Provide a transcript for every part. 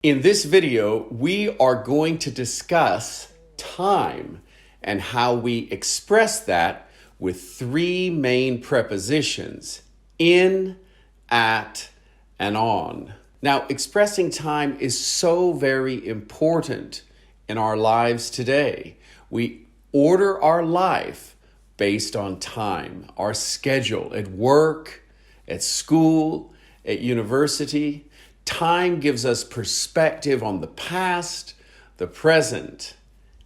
In this video, we are going to discuss time and how we express that with three main prepositions: in, at, and on. Now, expressing time is so very important in our lives today. We order our life based on time, our schedule at work, at school, at university. Time gives us perspective on the past, the present,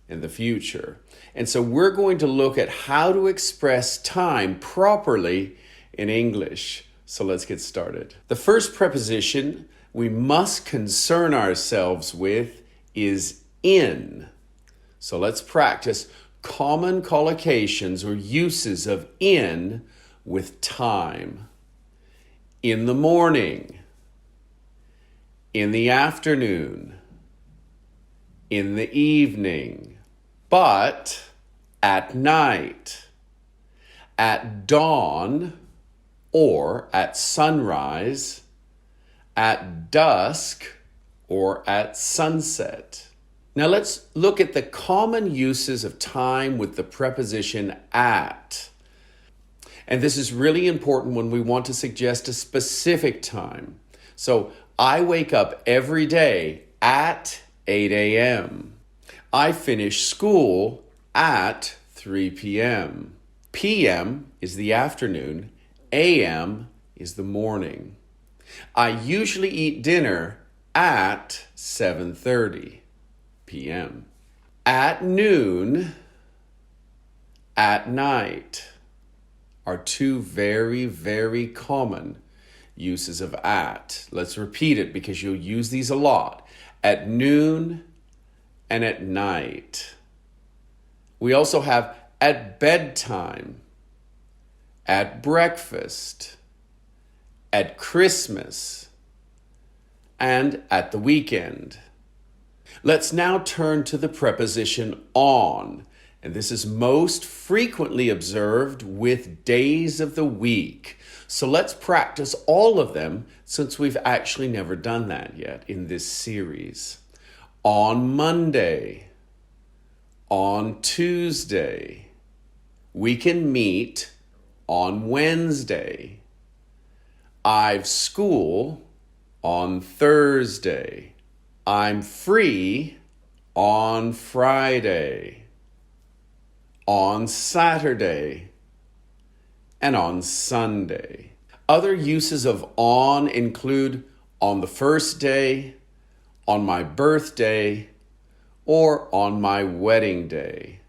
and the future. And so we're going to look at how to express time properly in English. So let's get started. The first preposition we must concern ourselves with is in. So let's practice common collocations or uses of in with time. In the morning, in the afternoon, in the evening, but at night, at dawn or at sunrise, at dusk or at sunset. Now let's look at the common uses of time with the preposition at. And this is really important when we want to suggest a specific time. So I wake up every day at 8 a.m. I finish school at 3 p.m. p.m. is the afternoon, a.m. is the morning. I usually eat dinner at 7:30 p.m. At noon, at night are two very, very common uses of at. Let's repeat it because you'll use these a lot. At noon and at night. We also have at bedtime, at breakfast, at Christmas, and at the weekend. Let's now turn to the preposition on. And this is most frequently observed with days of the week. So let's practice all of them since we've actually never done that yet in this series. On Monday, on Tuesday, we can meet on Wednesday. I've school on Thursday. I'm free on Friday, on Saturday, and on Sunday. Other uses of on include on the first day, on my birthday, or on my wedding day.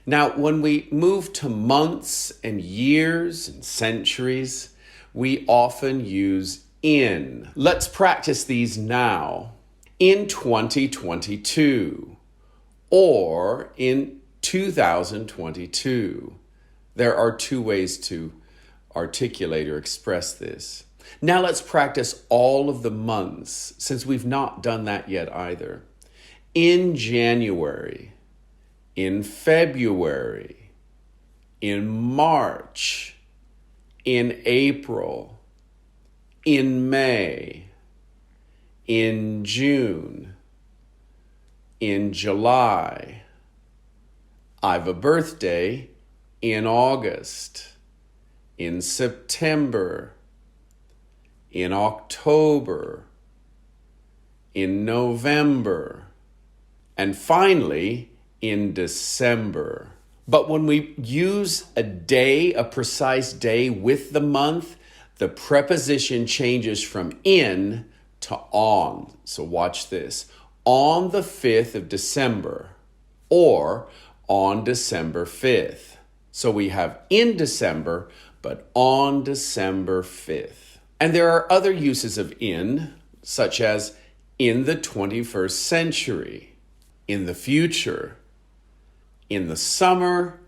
Now, when we move to months and years and centuries, we often use in. Let's practice these now. In 2022 or in 2022. There are two ways to articulate or express this. Now let's practice all of the months, since we've not done that yet either. In January, in February, in March, in April, in May, in June, in July. I've a birthday in August, in September, in October, in November, and finally in December. But when we use a day, a precise day with the month, the preposition changes from in to on. So watch this. On the 5th of December or on December 5th. So we have in December, but on December 5th. And there are other uses of in, such as in the 21st century, in the future, in the summer,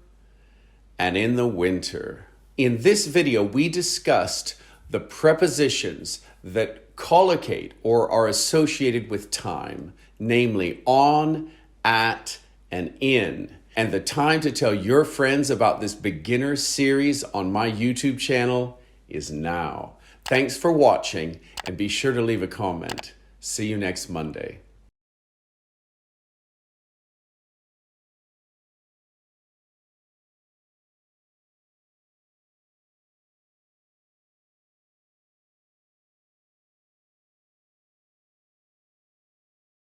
and in the winter. In this video, we discussed the prepositions that collocate or are associated with time, namely on, at, and in. And the time to tell your friends about this beginner series on my YouTube channel is now. Thanks for watching, and be sure to leave a comment. See you next Monday.